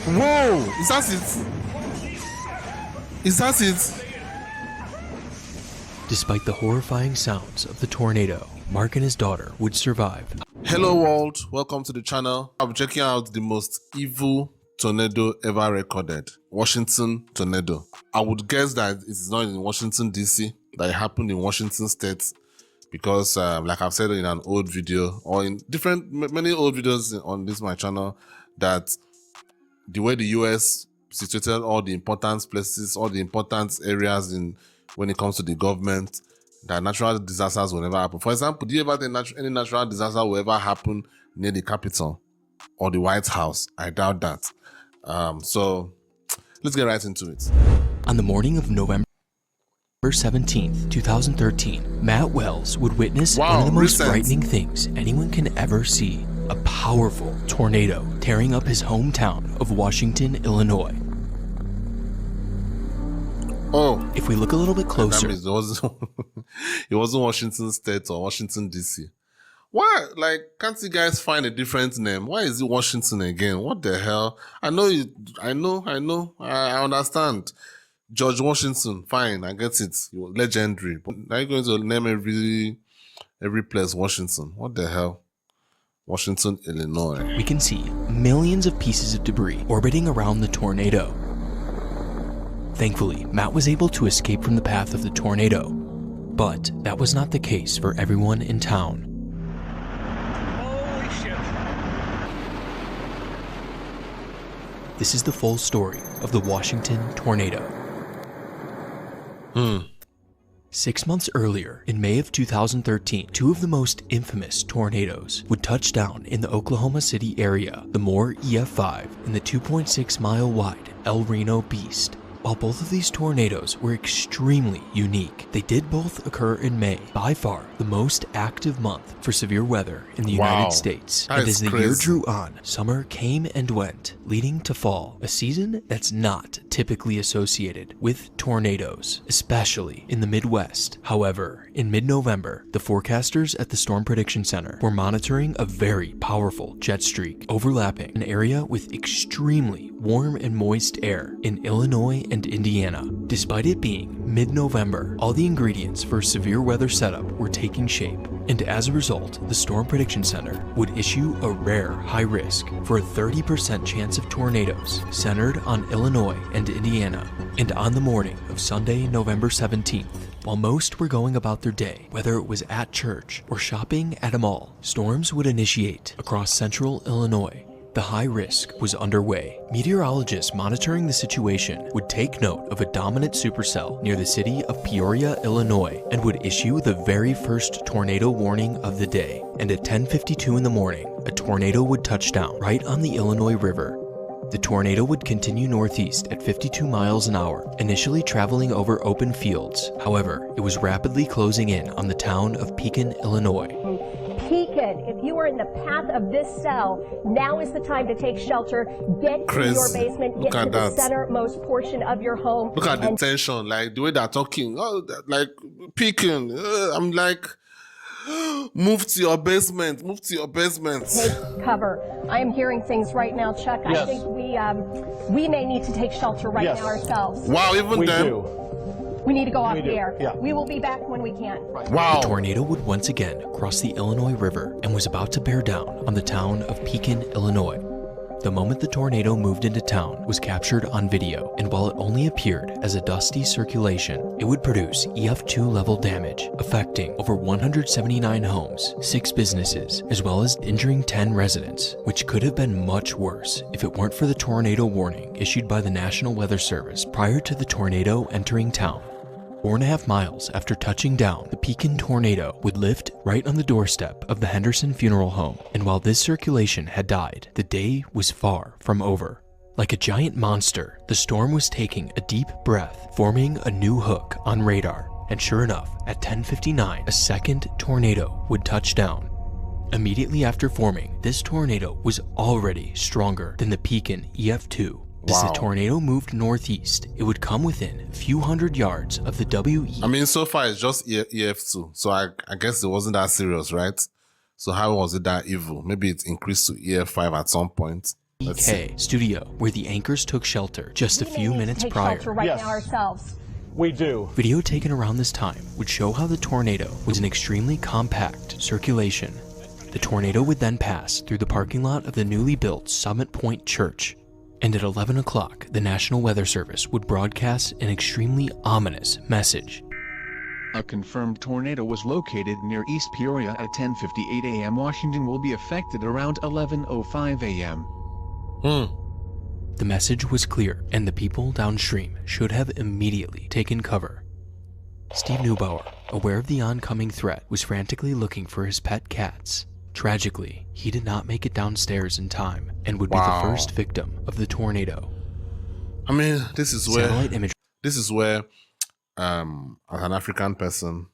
Whoa! Is that it? Is that it? Despite the horrifying sounds of the tornado, Mark and his daughter would survive. Hello world, welcome to the channel. I'm checking out the most evil tornado ever recorded. Washington tornado. I would guess that it's not in Washington DC, that it happened in Washington State, because like I've said in an old video, or in many old videos on this my channel, that the way the US situated all the important places, all the important areas when it comes to the government, that natural disasters will never happen. For example, do you ever think any natural disaster will ever happen near the Capitol or the White House? I doubt that. So let's get right into it. On the morning of November 17th, 2013, Matt Wells would witness one of the most frightening things anyone can ever see. A powerful tornado tearing up his hometown of Washington, Illinois. Oh, if we look a little bit closer, it wasn't Washington State or Washington DC. Why? Like, can't you guys find a different name? Why is it Washington again? What the hell? I understand. George Washington, fine, I get it. You're legendary. But are you going to name every place Washington? What the hell? Washington, Illinois. We can see millions of pieces of debris orbiting around the tornado. Thankfully, Matt was able to escape from the path of the tornado, but that was not the case for everyone in town. Holy shit. This is the full story of the Washington tornado. 6 months earlier, in May of 2013, two of the most infamous tornadoes would touch down in the Oklahoma City area, the Moore EF5 and the 2.6-mile-wide El Reno Beast. While both of these tornadoes were extremely unique, they did both occur in May, by far the most active month for severe weather in the United States. And as the year drew on, summer came and went, leading to fall, a season that's not typically associated with tornadoes, especially in the Midwest. However, in mid-November, the forecasters at the Storm Prediction Center were monitoring a very powerful jet streak overlapping an area with extremely warm and moist air in Illinois and Indiana. Despite it being mid-November, all the ingredients for a severe weather setup were taking shape, and as a result, the Storm Prediction Center would issue a rare high risk for a 30% chance of tornadoes centered on Illinois and Indiana. And on the morning of Sunday, November 17th, while most were going about their day, whether it was at church or shopping at a mall, storms would initiate across central Illinois. The high risk was underway. Meteorologists monitoring the situation would take note of a dominant supercell near the city of Peoria, Illinois, and would issue the very first tornado warning of the day. And at 10:52 in the morning, a tornado would touch down right on the Illinois River. The tornado would continue northeast at 52 miles an hour, initially traveling over open fields. However, it was rapidly closing in on the town of Pekin, Illinois. Pekin, if you are in the path of this cell, now is the time to take shelter. Get to your basement, get to the centermost portion of your home. Look at the tension, like the way they're talking. Oh, like Pekin. I'm like, move to your basement, move to your basement. Take cover. I am hearing things right now, Chuck. Yes. I think we may need to take shelter right now ourselves. Wow, even them. We need to go off the air. Yeah. We will be back when we can. Wow. The tornado would once again cross the Illinois River and was about to bear down on the town of Pekin, Illinois. The moment the tornado moved into town was captured on video, and while it only appeared as a dusty circulation, it would produce EF2 level damage, affecting over 179 homes, 6 businesses, as well as injuring 10 residents, which could have been much worse if it weren't for the tornado warning issued by the National Weather Service prior to the tornado entering town. 4.5 miles after touching down, the Pekin tornado would lift right on the doorstep of the Henderson Funeral Home, and while this circulation had died, the day was far from over. Like a giant monster, the storm was taking a deep breath, forming a new hook on radar, and sure enough, at 10:59, a second tornado would touch down. Immediately after forming, this tornado was already stronger than the Pekin EF2. As the tornado moved northeast, it would come within a few hundred yards of the WE. I mean, so far it's just EF2, so I guess it wasn't that serious, right? So how was it that evil? Maybe it increased to EF5 at some point. EK studio, where the anchors took shelter just a few minutes prior. Right now ourselves. We do. Video taken around this time would show how the tornado was an extremely compact circulation. The tornado would then pass through the parking lot of the newly built Summit Point Church, and at 11 o'clock, the National Weather Service would broadcast an extremely ominous message. A confirmed tornado was located near East Peoria at 10:58 a.m. Washington will be affected around 11:05 a.m. The message was clear, and the people downstream should have immediately taken cover. Steve Neubauer, aware of the oncoming threat, was frantically looking for his pet cats. Tragically, he did not make it downstairs in time and would be the first victim of the tornado. I mean, this is where as an African person,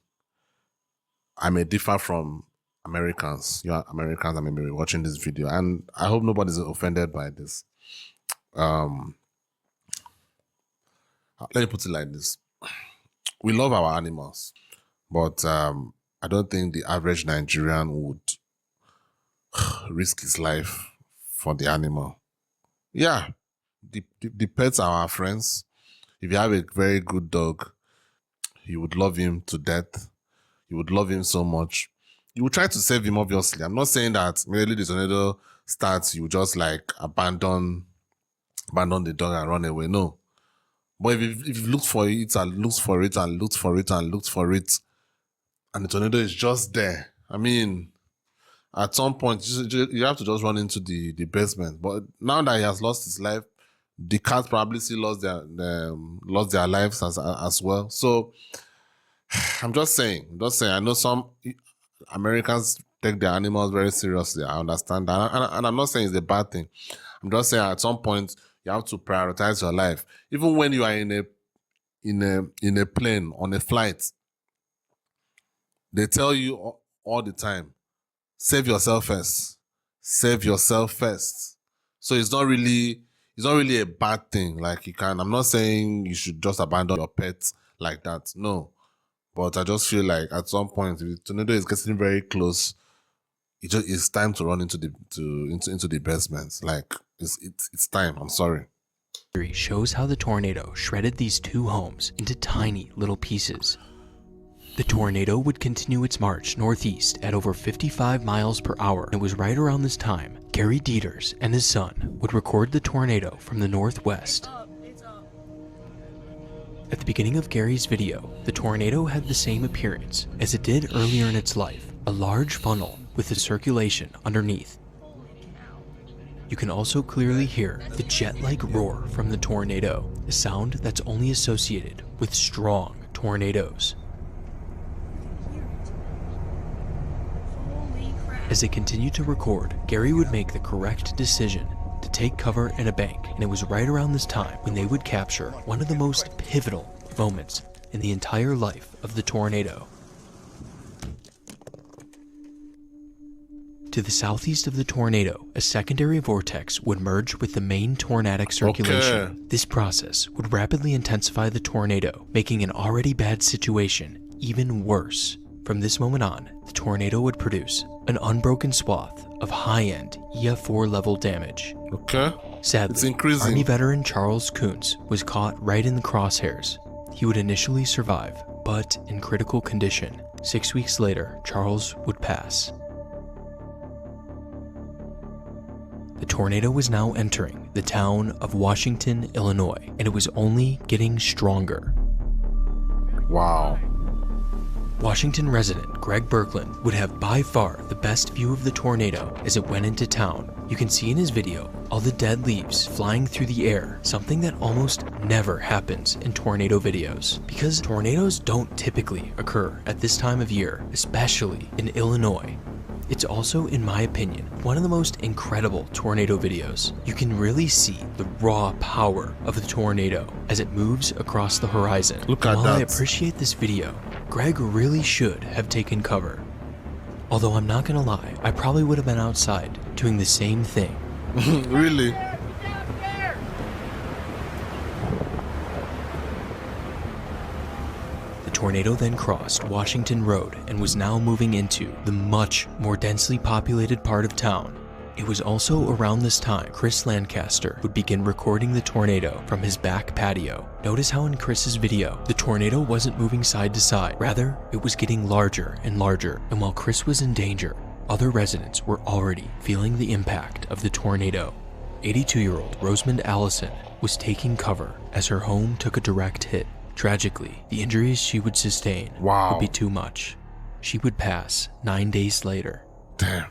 I may differ from Americans. You are Americans, I may be watching this video, and I hope nobody's offended by this. Let me put it like this. We love our animals, but I don't think the average Nigerian would risk his life for the animal. Yeah, the pets are our friends. If you have a very good dog, you would love him to death. You would love him so much. You would try to save him, obviously. I'm not saying that immediately the tornado starts, you just like abandon the dog and run away. No. But if you look for it and looks for it and looks for it and looks for it, and the tornado is just there, I mean, at some point, you have to just run into the basement. But now that he has lost his life, the cats probably still lost their lives as well. So I'm just saying. I know some Americans take their animals very seriously. I understand that, and I'm not saying it's a bad thing. I'm just saying at some point you have to prioritize your life. Even when you are in a plane on a flight, they tell you all the time, save yourself first. Save yourself first. So it's not really a bad thing. Like I'm not saying you should just abandon your pets like that. No. But I just feel like at some point, if the tornado is getting very close, it's time to run into the basement. Like it's time. I'm sorry. Shows how the tornado shredded these two homes into tiny little pieces. The tornado would continue its march northeast at over 55 miles per hour. It was right around this time Gary Dieters and his son would record the tornado from the northwest. At the beginning of Gary's video, the tornado had the same appearance as it did earlier in its life, a large funnel with a circulation underneath. You can also clearly hear the jet-like roar from the tornado, a sound that's only associated with strong tornadoes. As they continued to record, Gary would make the correct decision to take cover in a bank, and it was right around this time when they would capture one of the most pivotal moments in the entire life of the tornado. To the southeast of the tornado, a secondary vortex would merge with the main tornadic circulation. Okay. This process would rapidly intensify the tornado, making an already bad situation even worse. From this moment on, the tornado would produce an unbroken swath of high-end EF4 level damage. Okay. Sadly, It's increasing. Army veteran Charles Kuntz was caught right in the crosshairs. He would initially survive, but in critical condition. 6 weeks later, Charles would pass. The tornado was now entering the town of Washington, Illinois, and it was only getting stronger. Wow. Washington resident Greg Berglund would have by far the best view of the tornado as it went into town. You can see in his video all the dead leaves flying through the air, something that almost never happens in tornado videos, because tornadoes don't typically occur at this time of year, especially in Illinois. It's also, in my opinion, one of the most incredible tornado videos. You can really see the raw power of the tornado as it moves across the horizon. Look at While that. I appreciate this video, Greg really should have taken cover. Although I'm not gonna lie, I probably would have been outside doing the same thing. Really? The tornado then crossed Washington Road and was now moving into the much more densely populated part of town. It was also around this time Chris Lancaster would begin recording the tornado from his back patio. Notice how in Chris's video, the tornado wasn't moving side to side. Rather, it was getting larger and larger. And while Chris was in danger, other residents were already feeling the impact of the tornado. 82-year-old Rosamond Allison was taking cover as her home took a direct hit. Tragically, the injuries she would sustain would be too much. She would pass 9 days later. Damn.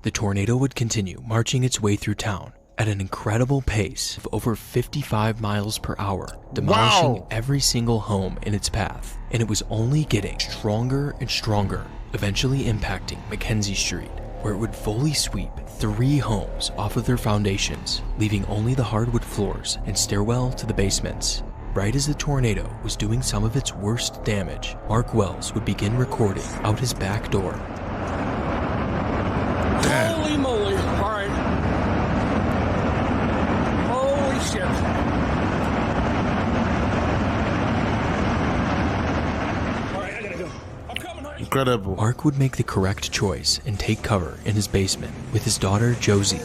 The tornado would continue marching its way through town at an incredible pace of over 55 miles per hour, demolishing every single home in its path. And it was only getting stronger and stronger, eventually impacting Mackenzie Street, where it would fully sweep 3 homes off of their foundations, leaving only the hardwood floors and stairwell to the basements. Right as the tornado was doing some of its worst damage, Mark Wells would begin recording out his back door. Holy moly. All right. Holy shit. All right, I gotta go. I'm coming, honey. Incredible. Mark would make the correct choice and take cover in his basement with his daughter Josie.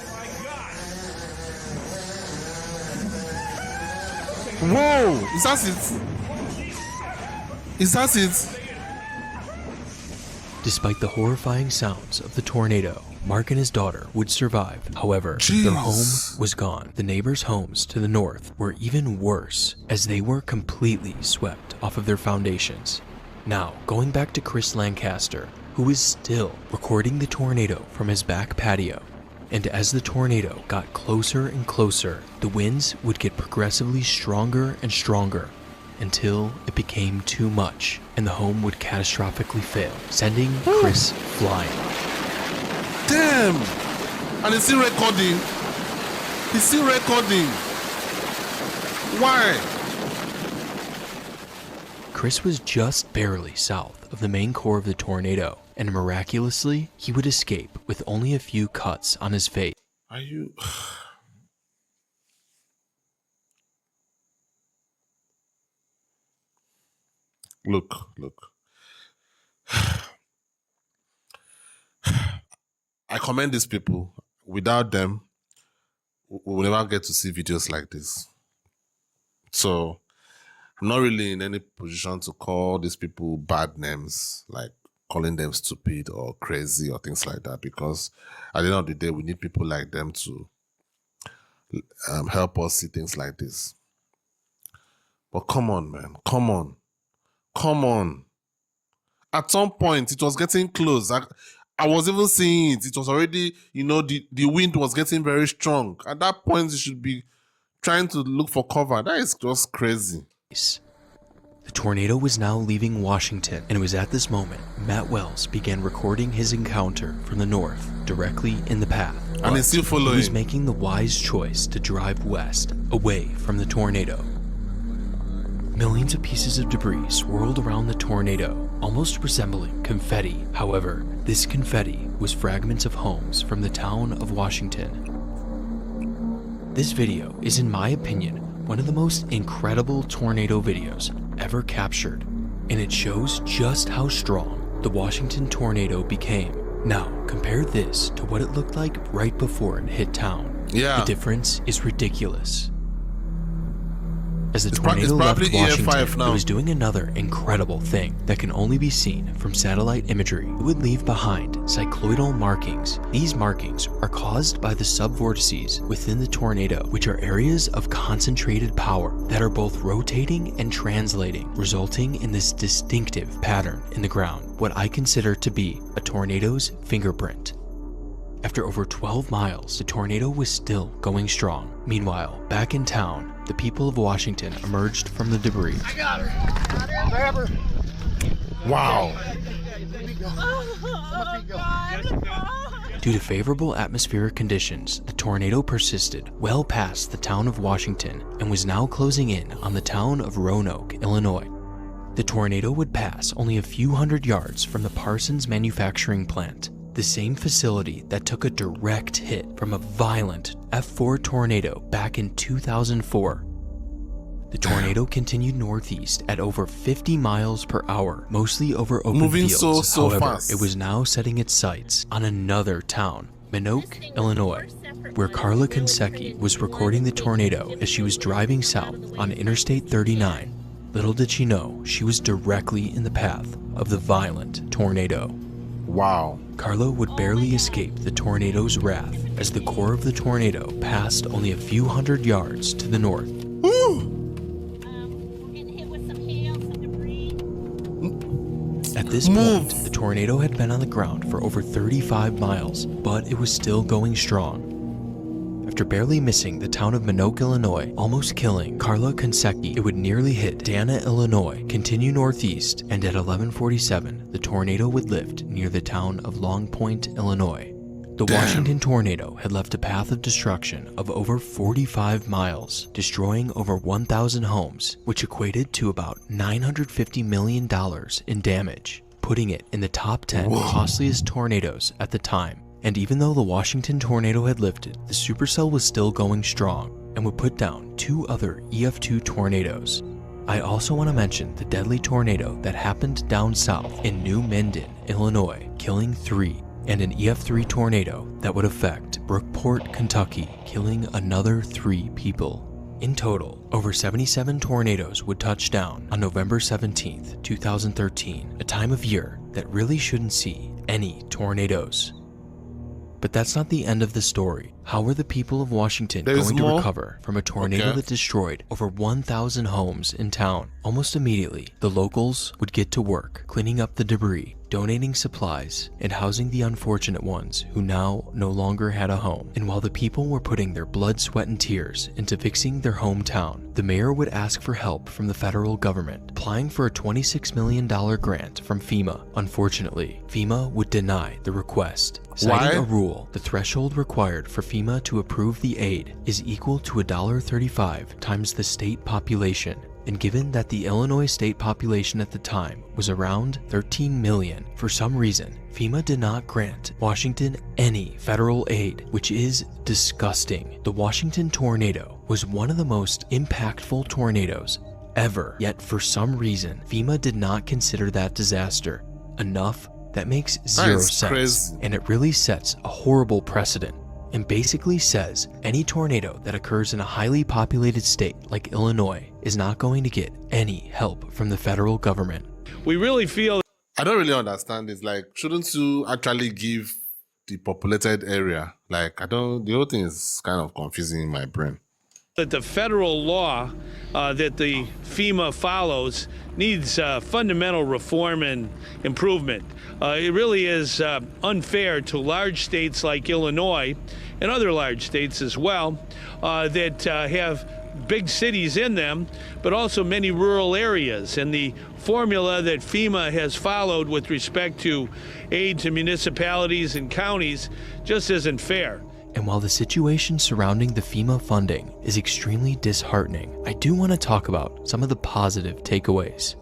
Whoa! Is that it? Is that it? Despite the horrifying sounds of the tornado, Mark and his daughter would survive. However, their home was gone. The neighbors' homes to the north were even worse, as they were completely swept off of their foundations. Now, going back to Chris Lancaster, who is still recording the tornado from his back patio. And as the tornado got closer and closer, the winds would get progressively stronger and stronger until it became too much and the home would catastrophically fail, sending Chris flying. Damn! And it's still recording. He's still recording. Why? Chris was just barely south of the main core of the tornado, and miraculously, he would escape with only a few cuts on his face. Are you... Look. I commend these people. Without them, we will never get to see videos like this. So, I'm not really in any position to call these people bad names, like calling them stupid or crazy or things like that, because at the end of the day, we need people like them to help us see things like this. But come on, man. Come on. At some point, it was getting close. I was even seeing it. It was already, the wind was getting very strong. At that point, you should be trying to look for cover. That is just crazy. The tornado was now leaving Washington, and it was at this moment Matt Wells began recording his encounter from the north, directly in the path. And he's still following. He was making the wise choice to drive west, away from the tornado. Millions of pieces of debris swirled around the tornado, almost resembling confetti. However, this confetti was fragments of homes from the town of Washington. This video is, in my opinion, one of the most incredible tornado videos ever captured, and it shows just how strong the Washington tornado became. Now, compare this to what it looked like right before it hit town. Yeah. The difference is ridiculous. As the tornado left Washington, it was doing another incredible thing that can only be seen from satellite imagery. It would leave behind cycloidal markings. These markings are caused by the subvortices within the tornado, which are areas of concentrated power that are both rotating and translating, resulting in this distinctive pattern in the ground, what I consider to be a tornado's fingerprint. After over 12 miles, the tornado was still going strong. Meanwhile, back in town, the people of Washington emerged from the debris. I got her. Grab her. Wow. Due to favorable atmospheric conditions, the tornado persisted well past the town of Washington and was now closing in on the town of Roanoke, Illinois. The tornado would pass only a few hundred yards from the Parsons manufacturing plant, the same facility that took a direct hit from a violent F4 tornado back in 2004. The tornado continued northeast at over 50 miles per hour, mostly over open Moving fields. so However, fast. it was now setting its sights on another town, Minoke, Illinois, where Carla Konsecki was recording the tornado as she was driving south on Interstate 39. Little did she know she was directly in the path of the violent tornado. Wow. Carla would barely escape the tornado's wrath as the core of the tornado passed only a few hundred yards to the north. At this point, the tornado had been on the ground for over 35 miles, but it was still going strong. After barely missing the town of Minoke, Illinois, almost killing Carla Konsecki, it would nearly hit Dana, Illinois, continue northeast, and at 11:47, the tornado would lift near the town of Long Point, Illinois. The Washington tornado had left a path of destruction of over 45 miles, destroying over 1,000 homes, which equated to about $950 million in damage, putting it in the top 10 costliest tornadoes at the time. And even though the Washington tornado had lifted, the supercell was still going strong and would put down 2 other EF2 tornadoes. I also want to mention the deadly tornado that happened down south in New Minden, Illinois, killing 3, and an EF3 tornado that would affect Brookport, Kentucky, killing another 3 people. In total, over 77 tornadoes would touch down on November 17, 2013, a time of year that really shouldn't see any tornadoes. But that's not the end of the story. How were the people of Washington going to recover from a tornado that destroyed over 1,000 homes in town? Almost immediately, the locals would get to work cleaning up the debris, donating supplies, and housing the unfortunate ones who now no longer had a home. And while the people were putting their blood, sweat, and tears into fixing their hometown, the mayor would ask for help from the federal government, applying for a $26 million grant from FEMA. Unfortunately, FEMA would deny the request, citing a rule: the threshold required for FEMA to approve the aid is equal to $1.35 times the state population. And given that the Illinois state population at the time was around 13 million, for some reason, FEMA did not grant Washington any federal aid, which is disgusting. The Washington tornado was one of the most impactful tornadoes ever, yet for some reason, FEMA did not consider that disaster enough. That makes zero sense, crazy. And it really sets a horrible precedent, and basically says any tornado that occurs in a highly populated state like Illinois is not going to get any help from the federal government. We really feel I don't really understand this. Like, shouldn't you actually give the populated area? Like, the whole thing is kind of confusing in my brain. that the federal law that the FEMA follows needs fundamental reform and improvement. It really is unfair to large states like Illinois and other large states as well that have big cities in them, but also many rural areas. And the formula that FEMA has followed with respect to aid to municipalities and counties just isn't fair. And while the situation surrounding the FEMA funding is extremely disheartening, I do want to talk about some of the positive takeaways.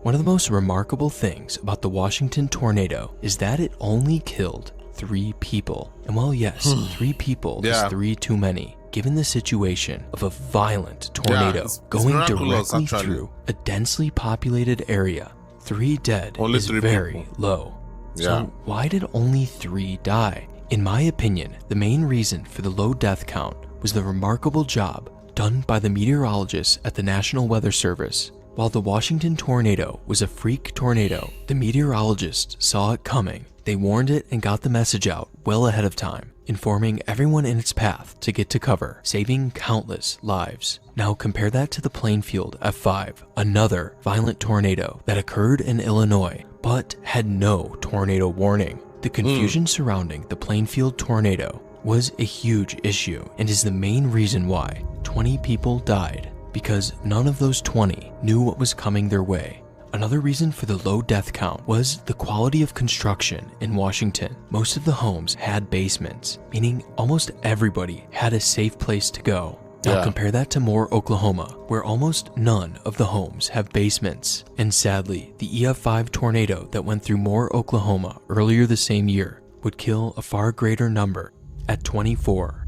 One of the most remarkable things about the Washington tornado is that it only killed 3 people. And while yes, 3 people is 3 too many, given the situation of a violent tornado going directly through a densely populated area, 3 dead is very low. So why did only 3 die? In my opinion, the main reason for the low death count was the remarkable job done by the meteorologists at the National Weather Service. While the Washington tornado was a freak tornado, the meteorologists saw it coming. They warned it and got the message out well ahead of time, informing everyone in its path to get to cover, saving countless lives. Now compare that to the Plainfield F5, another violent tornado that occurred in Illinois, but had no tornado warning. The confusion surrounding the Plainfield tornado was a huge issue and is the main reason why 20 people died, because none of those 20 knew what was coming their way. Another reason for the low death count was the quality of construction in Washington. Most of the homes had basements, meaning almost everybody had a safe place to go. Now compare that to Moore, Oklahoma, where almost none of the homes have basements. And sadly, the EF5 tornado that went through Moore, Oklahoma earlier the same year would kill a far greater number at 24.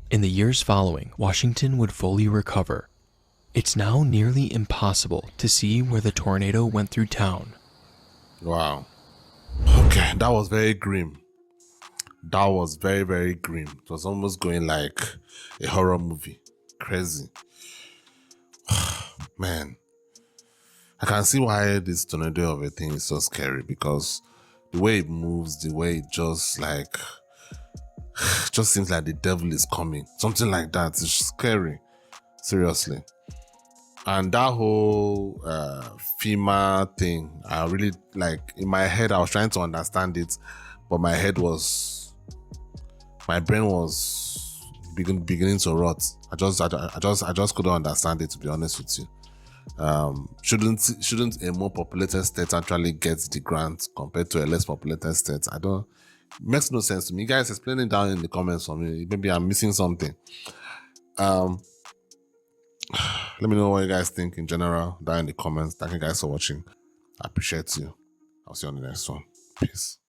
In the years following, Washington would fully recover. It's now nearly impossible to see where the tornado went through town. Wow. Okay, that was very grim. That was very, very grim. It was almost going like a horror movie. Crazy. Man. I can see why this tornado of a thing is so scary, because the way it moves, the way it just like, just seems like the devil is coming. Something like that. It's scary. Seriously. And that whole FEMA thing, I really like, in my head, I was trying to understand it, but my brain was beginning to rot. I just couldn't understand it, to be honest with you. Shouldn't a more populated state actually get the grant compared to a less populated state? It makes no sense to me. You guys, explain it down in the comments for me. Maybe I'm missing something. Let me know what you guys think in general down in the comments. Thank you guys for watching. I appreciate you. I'll see you on the next one. Peace.